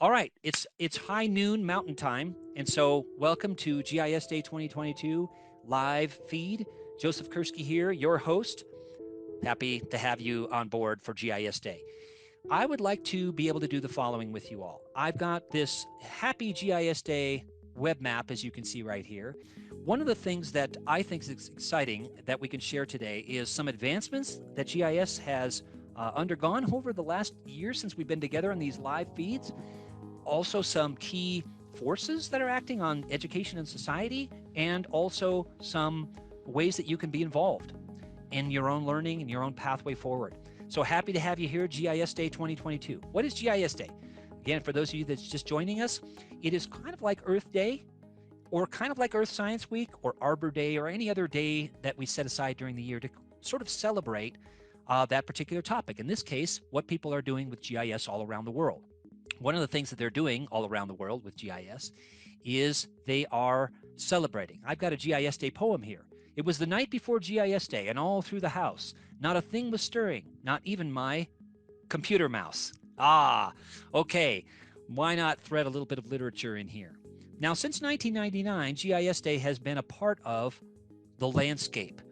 All right, it's high noon Mountain Time, and so welcome to GIS Day 2022 live feed. Joseph Kursky here, your host. Happy to have you on board for GIS Day. I would like to be able to do the following with you all. I've got this Happy GIS Day web map, as you can see right here. One of the things that I think is exciting that we can share today is some advancements that GIS has undergone over the last year since we've been together on these live feeds. Also, some key forces that are acting on education and society, and also some ways that you can be involved in your own learning and your own pathway forward. So happy to have you here, GIS Day 2022. What is GIS Day? Again, for those of you that's just joining us, it is kind of like Earth Day, or kind of like Earth Science Week, or Arbor Day, or any other day that we set aside during the year to sort of celebrate that particular topic. In this case, what people are doing with GIS all around the world. One of the things that they're doing all around the world with GIS is they are celebrating. I've got a GIS Day poem here. It was the night before GIS Day, and all through the house, not a thing was stirring, not even my computer mouse. Ah, okay. Why not thread a little bit of literature in here? Now, since 1999, GIS Day has been a part of the landscape.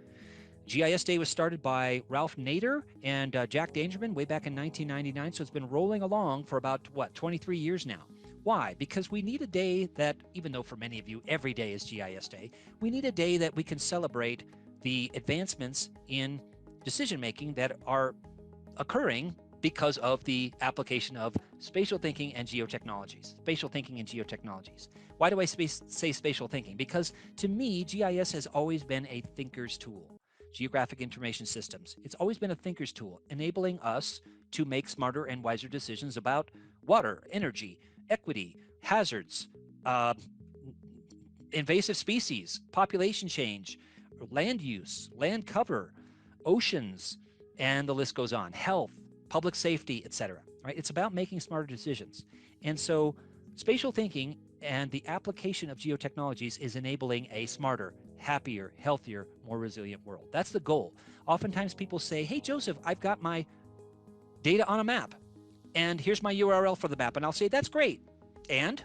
GIS Day was started by Ralph Nader and Jack Dangerman way back in 1999, so it's been rolling along for about, 23 years now. Why? Because we need a day that, even though for many of you every day is GIS Day, we need a day that we can celebrate the advancements in decision making that are occurring because of the application of spatial thinking and geotechnologies. Spatial thinking and geotechnologies. Why do I say spatial thinking? Because to me, GIS has always been a thinker's tool. Geographic Information Systems. It's always been a thinker's tool, enabling us to make smarter and wiser decisions about water, energy, equity, hazards, uh, invasive species, population change, land use, land cover, oceans, and the list goes on. Health, public safety, etc. Right? It's about making smarter decisions. And so spatial thinking and the application of geotechnologies is enabling a smarter, happier, healthier, more resilient world. That's the goal. Oftentimes people say, hey, Joseph, I've got my data on a map, and here's my URL for the map. And I'll say, that's great. And?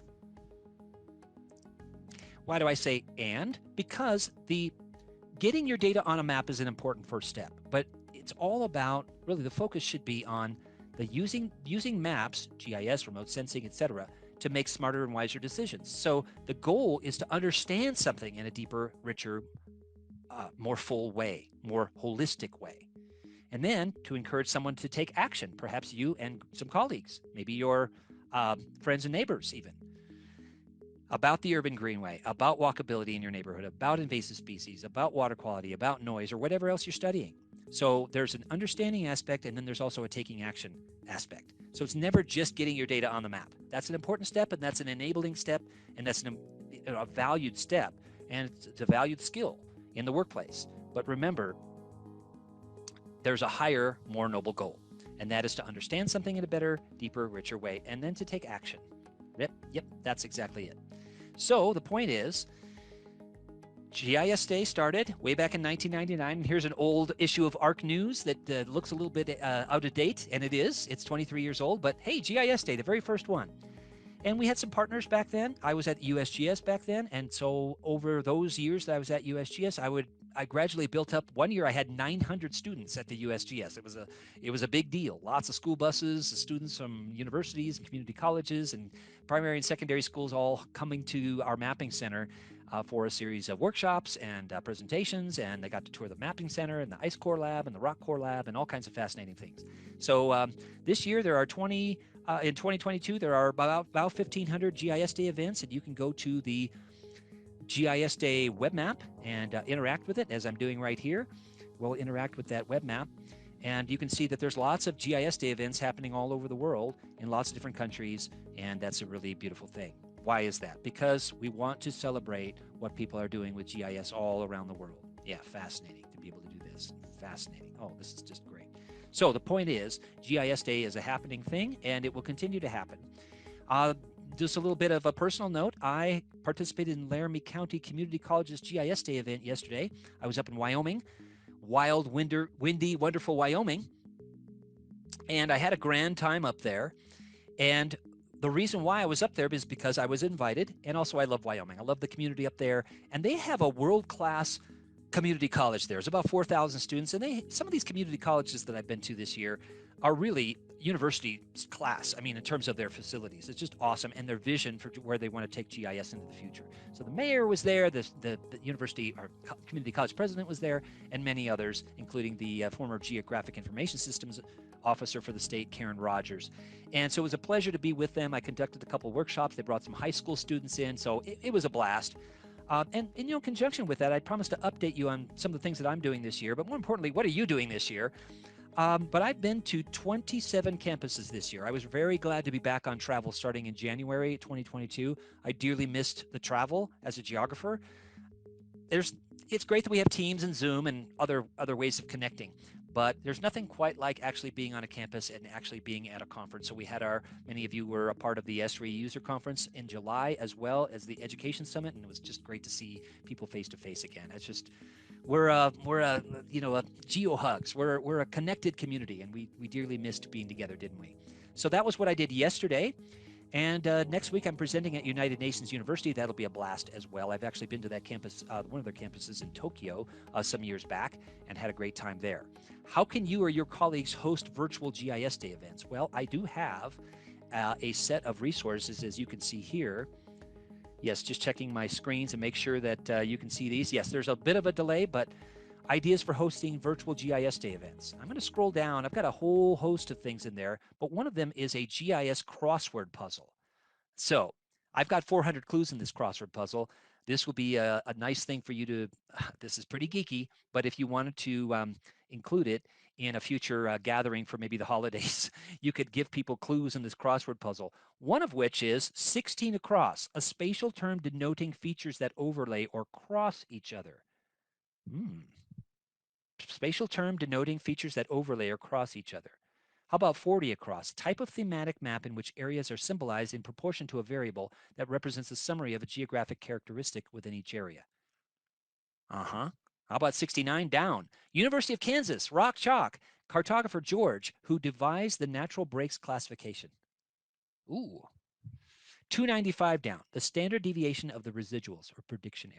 Why do I say and? Because the getting your data on a map is an important first step, but it's all about, really the focus should be on the using maps, GIS, remote sensing, etc., to make smarter and wiser decisions. So the goal is to understand something in a deeper, richer, more full way, more holistic way. And then to encourage someone to take action, perhaps you and some colleagues, maybe your friends and neighbors even, about the urban greenway, about walkability in your neighborhood, about invasive species, about water quality, about noise, or whatever else you're studying. So there's an understanding aspect, and then there's also a taking action aspect. So it's never just getting your data on the map. That's an important step, and that's an enabling step, and that's a valued step, and it's a valued skill in the workplace. But remember, there's a higher, more noble goal, and that is to understand something in a better, deeper, richer way, and then to take action. Yep, that's exactly it. So the point is, GIS Day started way back in 1999, and here's an old issue of ARC News that looks a little bit out of date, and it is. It's 23 years old, but hey, GIS Day, the very first one. And we had some partners back then. I was at USGS back then, and so over those years that I was at USGS, I gradually built up. One year I had 900 students at the USGS. It was a big deal. Lots of school buses, students from universities and community colleges and primary and secondary schools all coming to our mapping center for a series of workshops and presentations. And they got to tour the mapping center and the ice core lab and the rock core lab and all kinds of fascinating things. So this year there are in 2022, there are about 1,500 GIS Day events, and you can go to the GIS Day web map and interact with it, as I'm doing right here. We'll interact with that web map, and you can see that there's lots of GIS Day events happening all over the world in lots of different countries, and that's a really beautiful thing. Why is that? Because we want to celebrate what people are doing with GIS all around the world. Yeah, fascinating to be able to do this. Fascinating. Oh, this is just great. So the point is, GIS Day is a happening thing, and it will continue to happen. Just a little bit of a personal note. I participated in Laramie County Community College's GIS Day event yesterday. I was up in Wyoming, wild, windy, wonderful Wyoming, and I had a grand time up there. And The reason why I was up there is because I was invited, and also I love Wyoming. I love the community up there, and they have a world-class community college there. There's about 4,000 students, and some of these community colleges that I've been to this year are really university class. I mean, in terms of their facilities, it's just awesome, and their vision for where they want to take GIS into the future. So the mayor was there, the university or community college president was there, and many others, including the former Geographic Information Systems officer for the state, Karen Rogers. And so it was a pleasure to be with them. I conducted a couple of workshops. They brought some high school students in, so it was a blast. And in conjunction with that, I promised to update you on some of the things that I'm doing this year. But more importantly, what are you doing this year? But I've been to 27 campuses this year. I was very glad to be back on travel starting in January 2022. I dearly missed the travel as a geographer. It's great that we have Teams and Zoom and other ways of connecting, but there's nothing quite like actually being on a campus and actually being at a conference. So we had many of you were a part of the SRE user conference in July, as well as the education summit, and it was just great to see people face to face again. It's just we're a geo hugs. We're a connected community, and we dearly missed being together, didn't we? So that was what I did yesterday. And next week, I'm presenting at United Nations University. That'll be a blast as well. I've actually been to that campus, one of their campuses in Tokyo, some years back, and had a great time there. How can you or your colleagues host virtual GIS Day events? Well, I do have a set of resources, as you can see here. Yes, just checking my screens and make sure that you can see these. Yes, there's a bit of a delay, but ideas for hosting virtual GIS Day events. I'm going to scroll down. I've got a whole host of things in there, but one of them is a GIS crossword puzzle. So I've got 400 clues in this crossword puzzle. This will be a nice thing for you to, this is pretty geeky, but if you wanted to include it in a future gathering for maybe the holidays, you could give people clues in this crossword puzzle. One of which is 16 across, a spatial term denoting features that overlay or cross each other. Spatial term denoting features that overlay or cross each other. How about 40 across? Type of thematic map in which areas are symbolized in proportion to a variable that represents a summary of a geographic characteristic within each area. How about 69 down? University of Kansas, rock chalk, cartographer George, who devised the natural breaks classification. Ooh. 295 down, the standard deviation of the residuals or prediction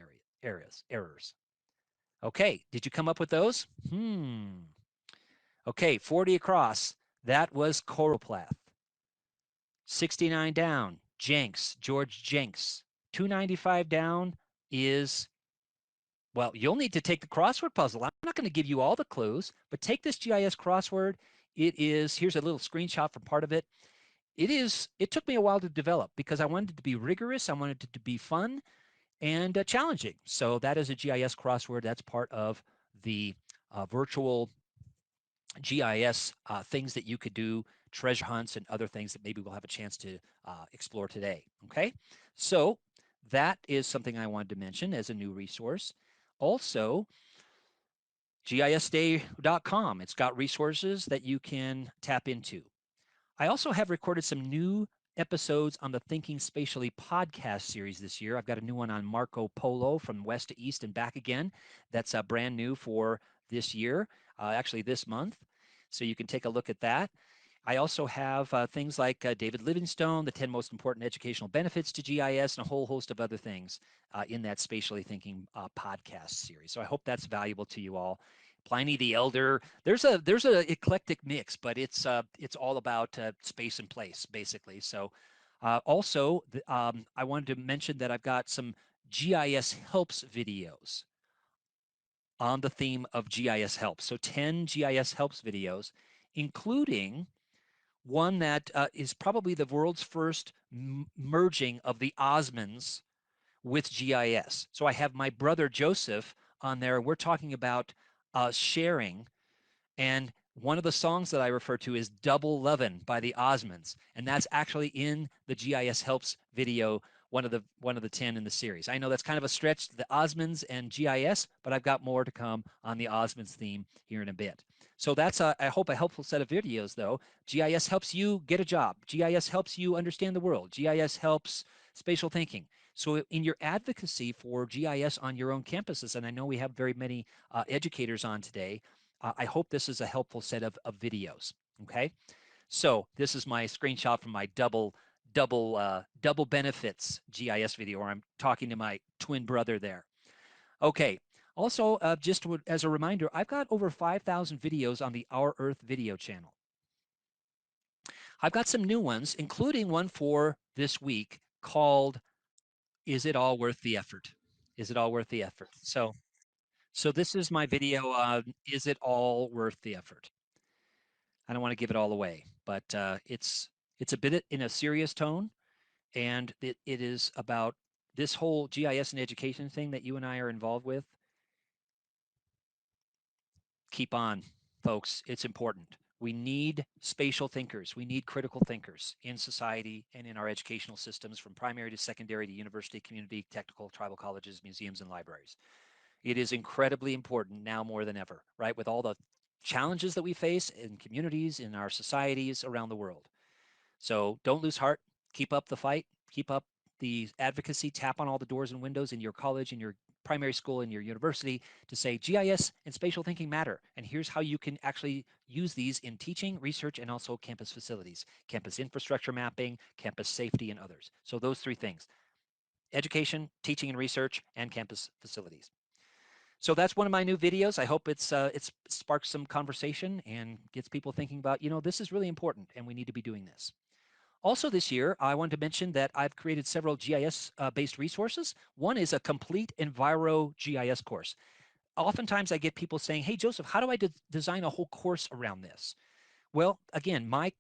errors. Okay, did you come up with those? Okay, 40 across, that was choroplath. 69 down, Jenks, George Jenks. 295 down is, well, you'll need to take the crossword puzzle. I'm not going to give you all the clues, but take this GIS crossword. Here's a little screenshot from part of it. It took me a while to develop because I wanted it to be rigorous. I wanted it to be fun and challenging. So that is a GIS crossword. That's part of the virtual GIS things that you could do, treasure hunts and other things that maybe we'll have a chance to explore today. Okay, so that is something I wanted to mention as a new resource. Also, gisday.com. It's got resources that you can tap into. I also have recorded some new episodes on the Thinking Spatially podcast series this year. I've got a new one on Marco Polo from west to east and back again. That's brand new for this year, actually this month. So you can take a look at that. I also have things like David Livingstone, the 10 most important educational benefits to GIS, and a whole host of other things in that Spatially Thinking podcast series. So I hope that's valuable to you all. Pliny the Elder. There's a eclectic mix, but it's all about space and place, basically. So also, I wanted to mention that I've got some GIS Helps videos on the theme of GIS Helps. So 10 GIS Helps videos, including one that is probably the world's first merging of the Osmonds with GIS. So I have my brother Joseph on there. We're talking about sharing, and one of the songs that I refer to is Double Lovin' by the Osmonds, and that's actually in the GIS Helps video, one of the 10 in the series. I know that's kind of a stretch, the Osmonds and GIS, but I've got more to come on the Osmonds theme here in a bit. So that's, I hope, a helpful set of videos, though. GIS helps you get a job. GIS helps you understand the world. GIS helps spatial thinking. So in your advocacy for GIS on your own campuses, and I know we have very many educators on today, I hope this is a helpful set of videos, okay? So this is my screenshot from my double double benefits GIS video, or I'm talking to my twin brother there. Okay. Also, just as a reminder, I've got over 5,000 videos on the Our Earth video channel. I've got some new ones, including one for this week called "Is It All Worth the Effort?" Is it all worth the effort? So this is my video on "Is It All Worth the Effort?" I don't want to give it all away, but it's a bit in a serious tone, and it is about this whole GIS and education thing that you and I are involved with. Keep on, folks. It's important. We need spatial thinkers. We need critical thinkers in society and in our educational systems, from primary to secondary to university, community, technical, tribal colleges, museums, and libraries. It is incredibly important now more than ever, right? With all the challenges that we face in communities, in our societies around the world. So don't lose heart. Keep up the fight. Keep up the advocacy. Tap on all the doors and windows in your college, in your primary school, in your university to say GIS and spatial thinking matter. And here's how you can actually use these in teaching, research, and also campus facilities, campus infrastructure mapping, campus safety, and others. So those three things: education, teaching and research, and campus facilities. So that's one of my new videos. I hope it's sparks some conversation and gets people thinking about, this is really important and we need to be doing this. Also this year, I wanted to mention that I've created several GIS-based resources. One is a complete Enviro GIS course. Oftentimes I get people saying, hey, Joseph, how do I design a whole course around this? Well, again, my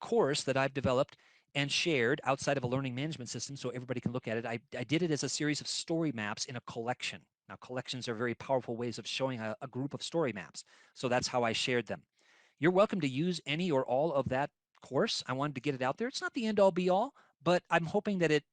course that I've developed and shared outside of a learning management system so everybody can look at it, I did it as a series of story maps in a collection. Now, collections are very powerful ways of showing a group of story maps. So that's how I shared them. You're welcome to use any or all of that course. I wanted to get it out there. It's not the end all be all, but I'm hoping that it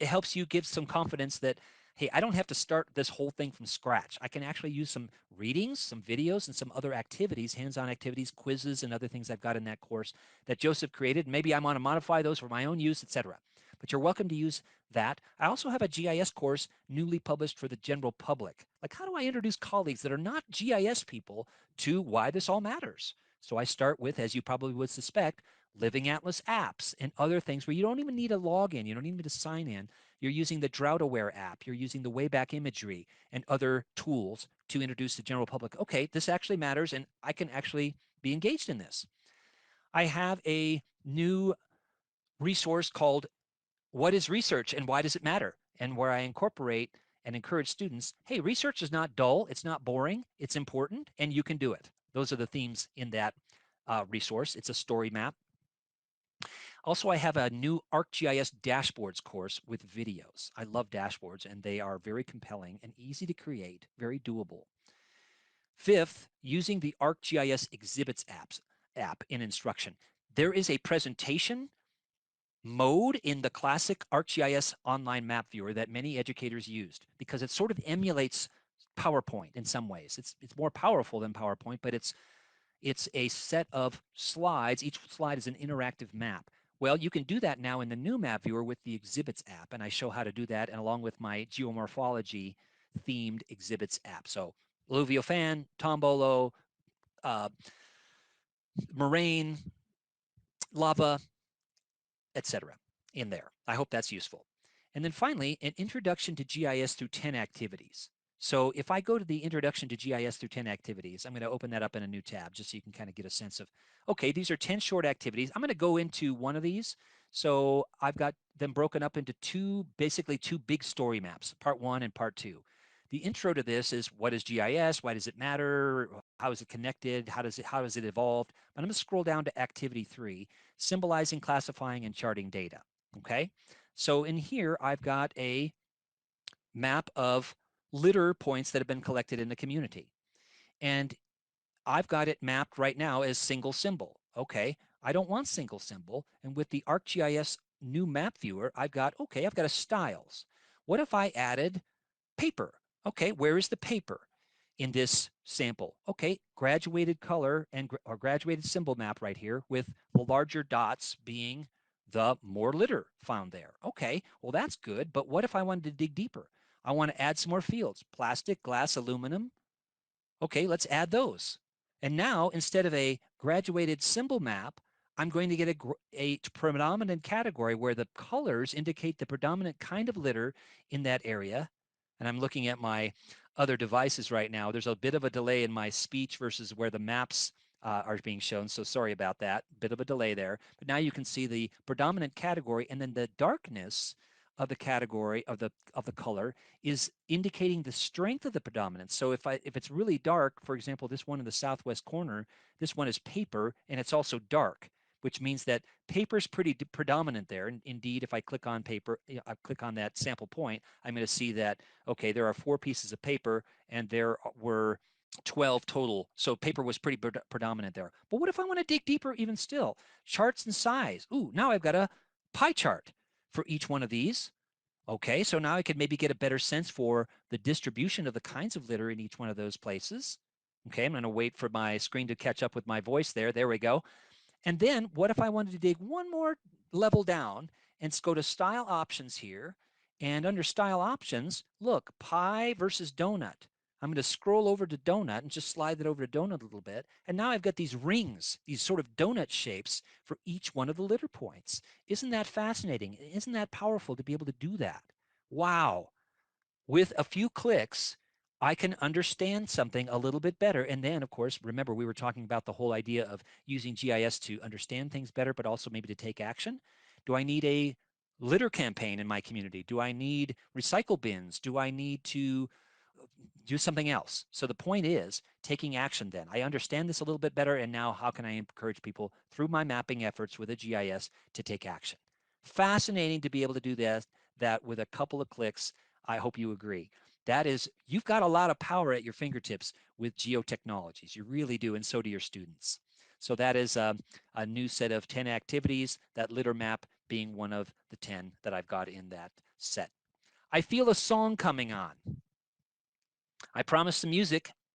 helps you give some confidence that, hey, I don't have to start this whole thing from scratch. I can actually use some readings, some videos, and some other activities, hands-on activities, quizzes, and other things I've got in that course that Joseph created. Maybe I want to modify those for my own use, etc. But you're welcome to use that. I also have a GIS course newly published for the general public. Like, how do I introduce colleagues that are not GIS people to why this all matters? So I start with, as you probably would suspect, Living Atlas apps and other things where you don't even need a login. You don't even need to sign in. You're using the Drought Aware app. You're using the Wayback Imagery and other tools to introduce the general public. Okay, this actually matters, and I can actually be engaged in this. I have a new resource called What is Research and Why Does It Matter? And where I incorporate and encourage students, hey, research is not dull, it's not boring, it's important, and you can do it. Those are the themes in that resource. It's a story map. Also, I have a new ArcGIS dashboards course with videos. I love dashboards, and they are very compelling and easy to create, very doable. Fifth, using the ArcGIS exhibits app in instruction. There is a presentation mode in the classic ArcGIS online map viewer that many educators used because it sort of emulates PowerPoint in some ways. It's more powerful than PowerPoint, but it's a set of slides. Each slide is an interactive map. Well, you can do that now in the new map viewer with the exhibits app, and I show how to do that, and along with my geomorphology themed exhibits app. So alluvial fan, tombolo, uh, moraine, lava, etc. in there. I hope that's useful. And then finally, an introduction to GIS through 10 activities. So if I go to the introduction to GIS through 10 activities, I'm going to open that up in a new tab just so you can kind of get a sense of, okay, these are 10 short activities. I'm going to go into one of these. So I've got them broken up into basically two big story maps, part one and part two. The intro to this is, what is GIS? Why does it matter? How is it connected? How does it evolve? But I'm going to scroll down to activity 3, symbolizing, classifying, and charting data. Okay, so in here I've got a map of litter points that have been collected in the community, and I've got it mapped right now as single symbol. Okay, I don't want single symbol, and with the ArcGIS new map viewer, I've got a styles. What if I added paper? Okay, where is the paper in this sample? Okay, graduated color or graduated symbol map right here with the larger dots being the more litter found there. Okay, well, that's good, but what if I wanted to dig deeper? I want to add some more fields: plastic, glass, aluminum. Okay, let's add those. And now, instead of a graduated symbol map, I'm going to get a predominant category where the colors indicate the predominant kind of litter in that area. And I'm looking at my other devices right now. There's a bit of a delay in my speech versus where the maps are being shown. So sorry about that. Bit of a delay there. But now you can see the predominant category, and then the darkness of the category of the color is indicating the strength of the predominance. So if it's really dark, for example, this one in the southwest corner, this one is paper and it's also dark, which means that paper is pretty predominant there. And indeed, if I click on paper, I click on that sample point, I'm going to see that, okay, there are 4 pieces of paper and there were 12 total. So paper was pretty predominant there. But what if I want to dig deeper even still? Charts and size. Ooh, now I've got a pie chart for each one of these. Okay, so now I could maybe get a better sense for the distribution of the kinds of litter in each one of those places. Okay, I'm going to wait for my screen to catch up with my voice there. There we go. And then what if I wanted to dig one more level down and go to style options here? And under style options, look, pie versus donut. I'm going to scroll over to donut and just slide it over to donut a little bit. And now I've got these rings, these sort of donut shapes for each one of the litter points. Isn't that fascinating? Isn't that powerful to be able to do that? Wow. With a few clicks, I can understand something a little bit better. And then, of course, remember, we were talking about the whole idea of using GIS to understand things better, but also maybe to take action. Do I need a litter campaign in my community? Do I need recycle bins? Do I need to do something else? So the point is taking action then. I understand this a little bit better, and now how can I encourage people through my mapping efforts with a GIS to take action? Fascinating to be able to do that with a couple of clicks. I hope you agree. That is, you've got a lot of power at your fingertips with geotechnologies. You really do, and so do your students. So that is a new set of 10 activities, that litter map being one of the 10 that I've got in that set. I feel a song coming on. I promised some music,